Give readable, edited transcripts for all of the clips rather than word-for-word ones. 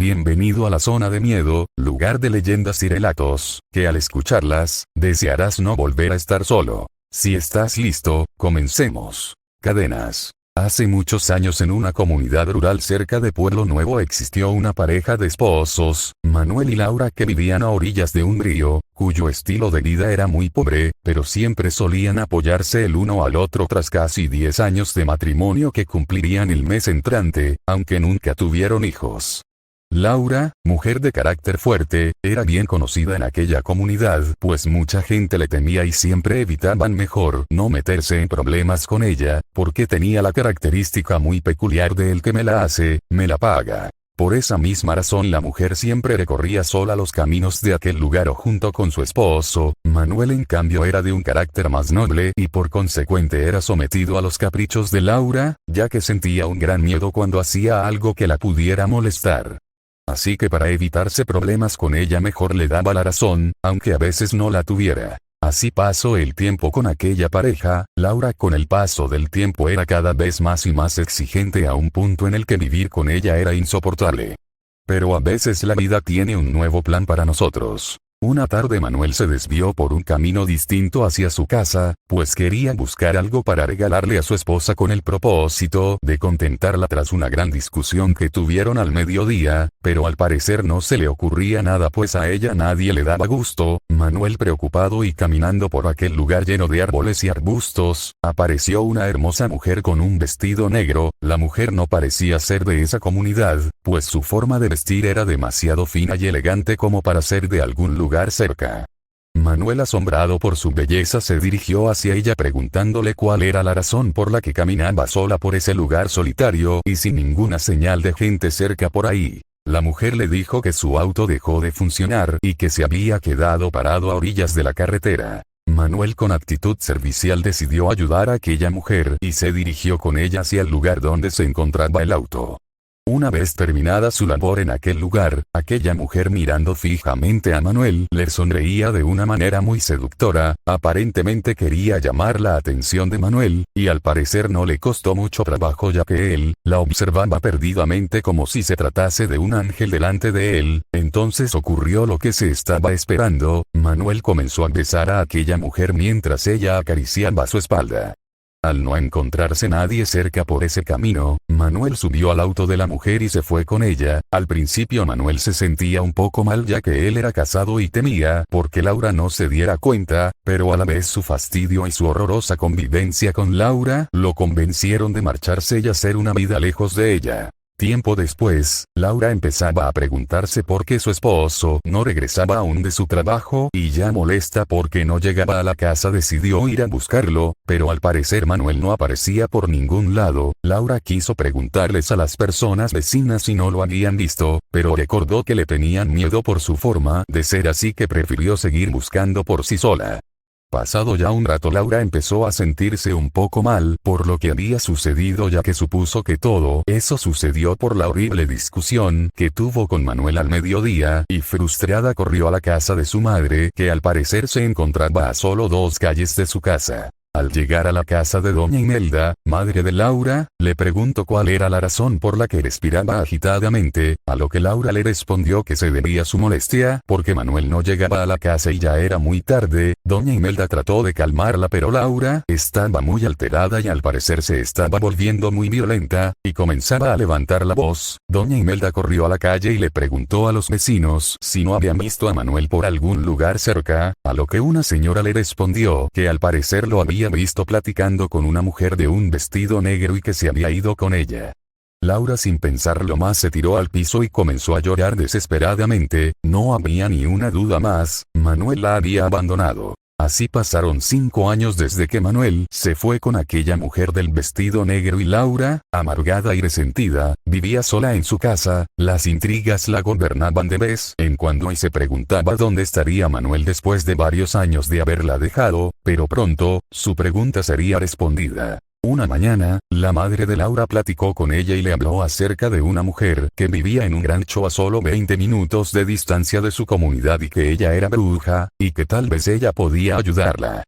Bienvenido a la zona de miedo, lugar de leyendas y relatos, que al escucharlas, desearás no volver a estar solo. Si estás listo, comencemos. Cadenas. Hace muchos años en una comunidad rural cerca de Pueblo Nuevo existió una pareja de esposos, Manuel y Laura, que vivían a orillas de un río, cuyo estilo de vida era muy pobre, pero siempre solían apoyarse el uno al otro tras casi 10 años de matrimonio que cumplirían el mes entrante, aunque nunca tuvieron hijos. Laura, mujer de carácter fuerte, era bien conocida en aquella comunidad, pues mucha gente le temía y siempre evitaban mejor no meterse en problemas con ella, porque tenía la característica muy peculiar de el que me la hace, me la paga. Por esa misma razón la mujer siempre recorría sola los caminos de aquel lugar o junto con su esposo. Manuel en cambio era de un carácter más noble y por consecuente era sometido a los caprichos de Laura, ya que sentía un gran miedo cuando hacía algo que la pudiera molestar. Así que para evitarse problemas con ella mejor le daba la razón, aunque a veces no la tuviera. Así pasó el tiempo con aquella pareja. Laura con el paso del tiempo era cada vez más y más exigente a un punto en el que vivir con ella era insoportable. Pero a veces la vida tiene un nuevo plan para nosotros. Una tarde Manuel se desvió por un camino distinto hacia su casa, pues quería buscar algo para regalarle a su esposa con el propósito de contentarla tras una gran discusión que tuvieron al mediodía, pero al parecer no se le ocurría nada pues a ella nadie le daba gusto. Manuel, preocupado y caminando por aquel lugar lleno de árboles y arbustos, apareció una hermosa mujer con un vestido negro. La mujer no parecía ser de esa comunidad, pues su forma de vestir era demasiado fina y elegante como para ser de algún lugar cerca. Manuel, asombrado por su belleza, se dirigió hacia ella preguntándole cuál era la razón por la que caminaba sola por ese lugar solitario y sin ninguna señal de gente cerca por ahí. La mujer le dijo que su auto dejó de funcionar y que se había quedado parado a orillas de la carretera. Manuel, con actitud servicial, decidió ayudar a aquella mujer y se dirigió con ella hacia el lugar donde se encontraba el auto. Una vez terminada su labor en aquel lugar, aquella mujer, mirando fijamente a Manuel, le sonreía de una manera muy seductora. Aparentemente quería llamar la atención de Manuel, y al parecer no le costó mucho trabajo, ya que él la observaba perdidamente como si se tratase de un ángel delante de él. Entonces ocurrió lo que se estaba esperando. Manuel comenzó a besar a aquella mujer mientras ella acariciaba su espalda. Al no encontrarse nadie cerca por ese camino, Manuel subió al auto de la mujer y se fue con ella. Al principio Manuel se sentía un poco mal, ya que él era casado y temía porque Laura no se diera cuenta, pero a la vez su fastidio y su horrorosa convivencia con Laura lo convencieron de marcharse y hacer una vida lejos de ella. Tiempo después, Laura empezaba a preguntarse por qué su esposo no regresaba aún de su trabajo y, ya molesta porque no llegaba a la casa, decidió ir a buscarlo, pero al parecer Manuel no aparecía por ningún lado. Laura quiso preguntarles a las personas vecinas si no lo habían visto, pero recordó que le tenían miedo por su forma de ser, así que prefirió seguir buscando por sí sola. Pasado ya un rato, Laura empezó a sentirse un poco mal por lo que había sucedido, ya que supuso que todo eso sucedió por la horrible discusión que tuvo con Manuel al mediodía, y frustrada corrió a la casa de su madre, que al parecer se encontraba a solo 2 calles de su casa. Al llegar a la casa de doña Imelda, madre de Laura, le preguntó cuál era la razón por la que respiraba agitadamente, a lo que Laura le respondió que se debía a su molestia porque Manuel no llegaba a la casa y ya era muy tarde. Doña Imelda trató de calmarla, pero Laura estaba muy alterada y al parecer se estaba volviendo muy violenta, y comenzaba a levantar la voz. Doña Imelda corrió a la calle y le preguntó a los vecinos si no habían visto a Manuel por algún lugar cerca, a lo que una señora le respondió que al parecer lo había visto platicando con una mujer de un vestido negro y que se había ido con ella. Laura, sin pensarlo más, se tiró al piso y comenzó a llorar desesperadamente. No había ni una duda más, Manuel la había abandonado. Así pasaron 5 años desde que Manuel se fue con aquella mujer del vestido negro, y Laura, amargada y resentida, vivía sola en su casa. Las intrigas la gobernaban de vez en cuando y se preguntaba dónde estaría Manuel después de varios años de haberla dejado, pero pronto su pregunta sería respondida. Una mañana, la madre de Laura platicó con ella y le habló acerca de una mujer que vivía en un rancho a solo 20 minutos de distancia de su comunidad y que ella era bruja, y que tal vez ella podía ayudarla.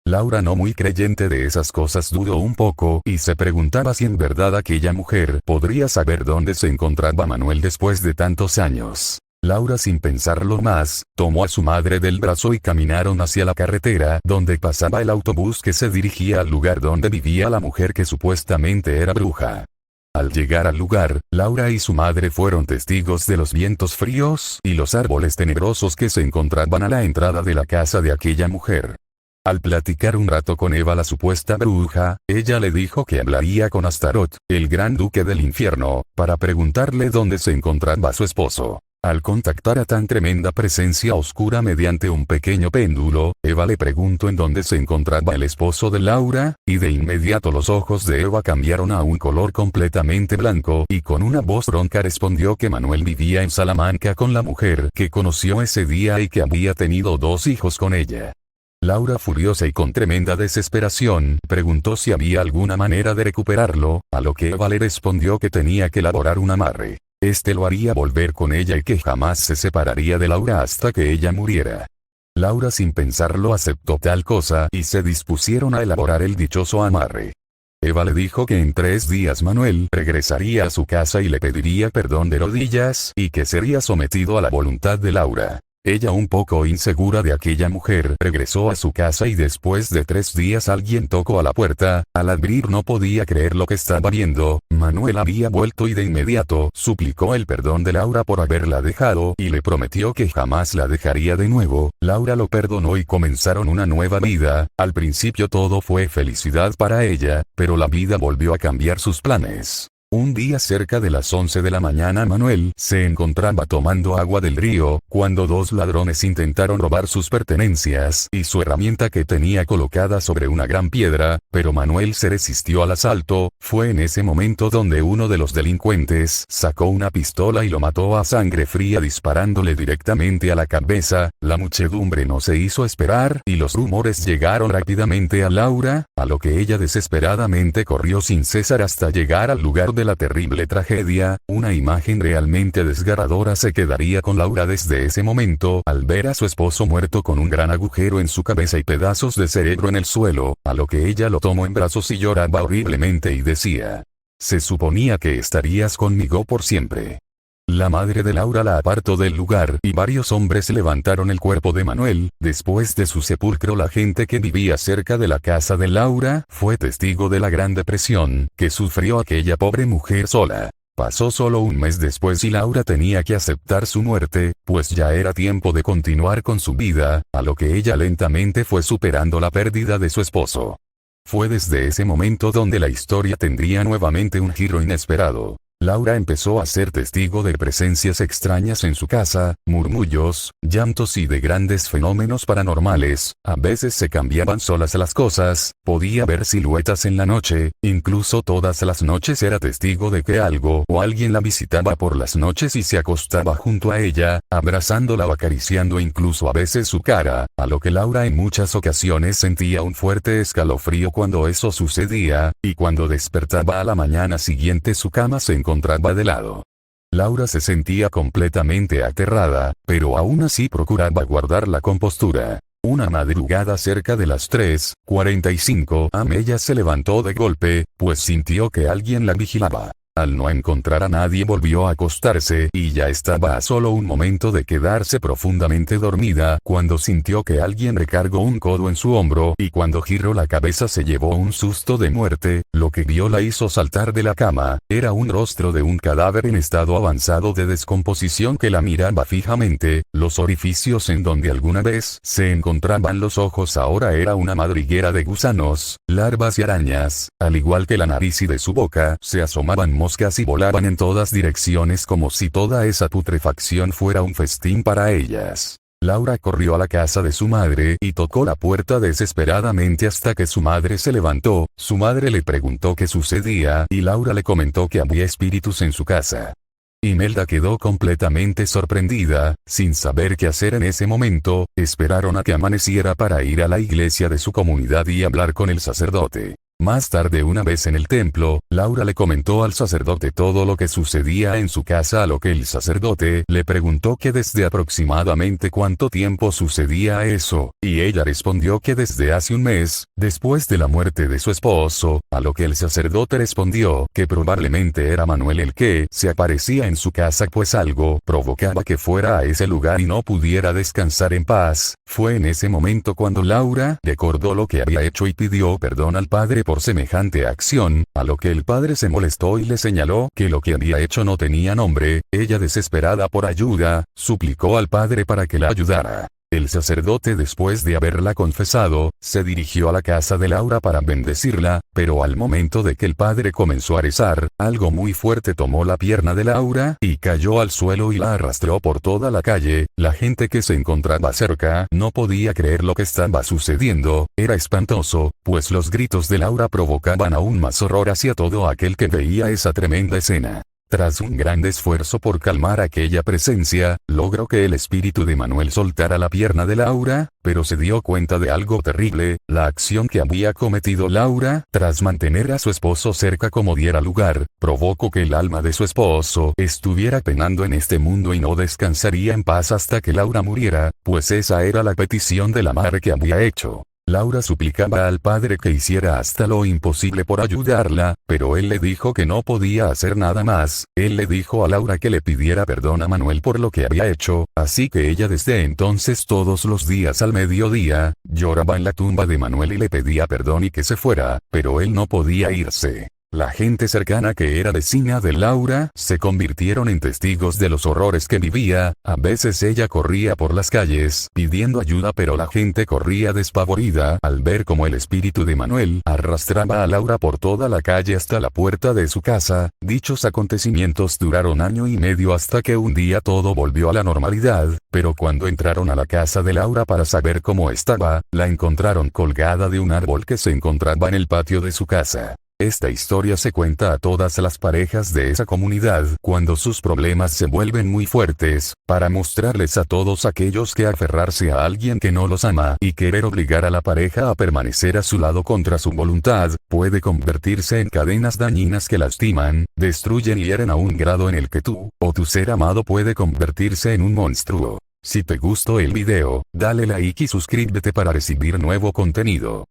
Laura, no muy creyente de esas cosas, dudó un poco y se preguntaba si en verdad aquella mujer podría saber dónde se encontraba Manuel después de tantos años. Laura, sin pensarlo más, tomó a su madre del brazo y caminaron hacia la carretera donde pasaba el autobús que se dirigía al lugar donde vivía la mujer que supuestamente era bruja. Al llegar al lugar, Laura y su madre fueron testigos de los vientos fríos y los árboles tenebrosos que se encontraban a la entrada de la casa de aquella mujer. Al platicar un rato con Eva, la supuesta bruja, ella le dijo que hablaría con Astaroth, el gran duque del infierno, para preguntarle dónde se encontraba su esposo. Al contactar a tan tremenda presencia oscura mediante un pequeño péndulo, Eva le preguntó en dónde se encontraba el esposo de Laura, y de inmediato los ojos de Eva cambiaron a un color completamente blanco y con una voz ronca respondió que Manuel vivía en Salamanca con la mujer que conoció ese día y que había tenido 2 hijos con ella. Laura, furiosa y con tremenda desesperación, preguntó si había alguna manera de recuperarlo, a lo que Eva le respondió que tenía que elaborar un amarre. Este lo haría volver con ella y que jamás se separaría de Laura hasta que ella muriera. Laura, sin pensarlo, aceptó tal cosa y se dispusieron a elaborar el dichoso amarre. Eva le dijo que en 3 días Manuel regresaría a su casa y le pediría perdón de rodillas y que sería sometido a la voluntad de Laura. Ella, un poco insegura de aquella mujer, regresó a su casa y después de 3 días alguien tocó a la puerta. Al abrir no podía creer lo que estaba viendo. Manuel había vuelto y de inmediato suplicó el perdón de Laura por haberla dejado y le prometió que jamás la dejaría de nuevo. Laura lo perdonó y comenzaron una nueva vida. Al principio todo fue felicidad para ella, pero la vida volvió a cambiar sus planes. Un día cerca de las 11 de la mañana Manuel se encontraba tomando agua del río, cuando 2 ladrones intentaron robar sus pertenencias y su herramienta que tenía colocada sobre una gran piedra, pero Manuel se resistió al asalto. Fue en ese momento donde uno de los delincuentes sacó una pistola y lo mató a sangre fría disparándole directamente a la cabeza. La muchedumbre no se hizo esperar y los rumores llegaron rápidamente a Laura, a lo que ella desesperadamente corrió sin cesar hasta llegar al lugar de la terrible tragedia. Una imagen realmente desgarradora se quedaría con Laura desde ese momento al ver a su esposo muerto con un gran agujero en su cabeza y pedazos de cerebro en el suelo, a lo que ella lo tomó en brazos y lloraba horriblemente y decía: «Se suponía que estarías conmigo por siempre». La madre de Laura la apartó del lugar y varios hombres levantaron el cuerpo de Manuel. Después de su sepulcro, la gente que vivía cerca de la casa de Laura fue testigo de la gran depresión que sufrió aquella pobre mujer sola. Pasó solo un mes después y Laura tenía que aceptar su muerte, pues ya era tiempo de continuar con su vida, a lo que ella lentamente fue superando la pérdida de su esposo. Fue desde ese momento donde la historia tendría nuevamente un giro inesperado. Laura empezó a ser testigo de presencias extrañas en su casa, murmullos, llantos y de grandes fenómenos paranormales. A veces se cambiaban solas las cosas, podía ver siluetas en la noche, incluso todas las noches era testigo de que algo o alguien la visitaba por las noches y se acostaba junto a ella, abrazándola o acariciando incluso a veces su cara, a lo que Laura en muchas ocasiones sentía un fuerte escalofrío cuando eso sucedía, y cuando despertaba a la mañana siguiente su cama se encontraba de lado. Laura se sentía completamente aterrada, pero aún así procuraba guardar la compostura. Una madrugada cerca de las 3:45 am ella se levantó de golpe, pues sintió que alguien la vigilaba. Al no encontrar a nadie volvió a acostarse y ya estaba a solo un momento de quedarse profundamente dormida cuando sintió que alguien recargó un codo en su hombro y cuando giró la cabeza se llevó un susto de muerte. Lo que vio la hizo saltar de la cama. Era un rostro de un cadáver en estado avanzado de descomposición que la miraba fijamente. Los orificios en donde alguna vez se encontraban los ojos ahora era una madriguera de gusanos, larvas y arañas. Al igual que la nariz y de su boca se asomaban moscas y volaban en todas direcciones como si toda esa putrefacción fuera un festín para ellas. Laura corrió a la casa de su madre y tocó la puerta desesperadamente hasta que su madre se levantó. Su madre le preguntó qué sucedía y Laura le comentó que había espíritus en su casa. Imelda quedó completamente sorprendida, sin saber qué hacer en ese momento. Esperaron a que amaneciera para ir a la iglesia de su comunidad y hablar con el sacerdote. Más tarde, una vez en el templo, Laura le comentó al sacerdote todo lo que sucedía en su casa, a lo que el sacerdote le preguntó que desde aproximadamente cuánto tiempo sucedía eso, y ella respondió que desde hace un mes, después de la muerte de su esposo, a lo que el sacerdote respondió que probablemente era Manuel el que se aparecía en su casa, pues algo provocaba que fuera a ese lugar y no pudiera descansar en paz. Fue en ese momento cuando Laura recordó lo que había hecho y pidió perdón al padre por semejante acción, a lo que el padre se molestó y le señaló que lo que había hecho no tenía nombre. Ella, desesperada por ayuda, suplicó al padre para que la ayudara. El sacerdote, después de haberla confesado, se dirigió a la casa de Laura para bendecirla, pero al momento de que el padre comenzó a rezar, algo muy fuerte tomó la pierna de Laura y cayó al suelo y la arrastró por toda la calle. La gente que se encontraba cerca no podía creer lo que estaba sucediendo. Era espantoso, pues los gritos de Laura provocaban aún más horror hacia todo aquel que veía esa tremenda escena. Tras un gran esfuerzo por calmar aquella presencia, logró que el espíritu de Manuel soltara la pierna de Laura, pero se dio cuenta de algo terrible. La acción que había cometido Laura, tras mantener a su esposo cerca como diera lugar, provocó que el alma de su esposo estuviera penando en este mundo y no descansaría en paz hasta que Laura muriera, pues esa era la petición de la madre que había hecho. Laura suplicaba al padre que hiciera hasta lo imposible por ayudarla, pero él le dijo que no podía hacer nada más. Él le dijo a Laura que le pidiera perdón a Manuel por lo que había hecho, así que ella desde entonces todos los días al mediodía, lloraba en la tumba de Manuel y le pedía perdón y que se fuera, pero él no podía irse. La gente cercana que era vecina de Laura se convirtieron en testigos de los horrores que vivía. A veces ella corría por las calles pidiendo ayuda, pero la gente corría despavorida al ver cómo el espíritu de Manuel arrastraba a Laura por toda la calle hasta la puerta de su casa. Dichos acontecimientos duraron año y medio hasta que un día todo volvió a la normalidad, pero cuando entraron a la casa de Laura para saber cómo estaba, la encontraron colgada de un árbol que se encontraba en el patio de su casa. Esta historia se cuenta a todas las parejas de esa comunidad cuando sus problemas se vuelven muy fuertes, para mostrarles a todos aquellos que aferrarse a alguien que no los ama y querer obligar a la pareja a permanecer a su lado contra su voluntad, puede convertirse en cadenas dañinas que lastiman, destruyen y hieren a un grado en el que tú, o tu ser amado, puede convertirse en un monstruo. Si te gustó el video, dale like y suscríbete para recibir nuevo contenido.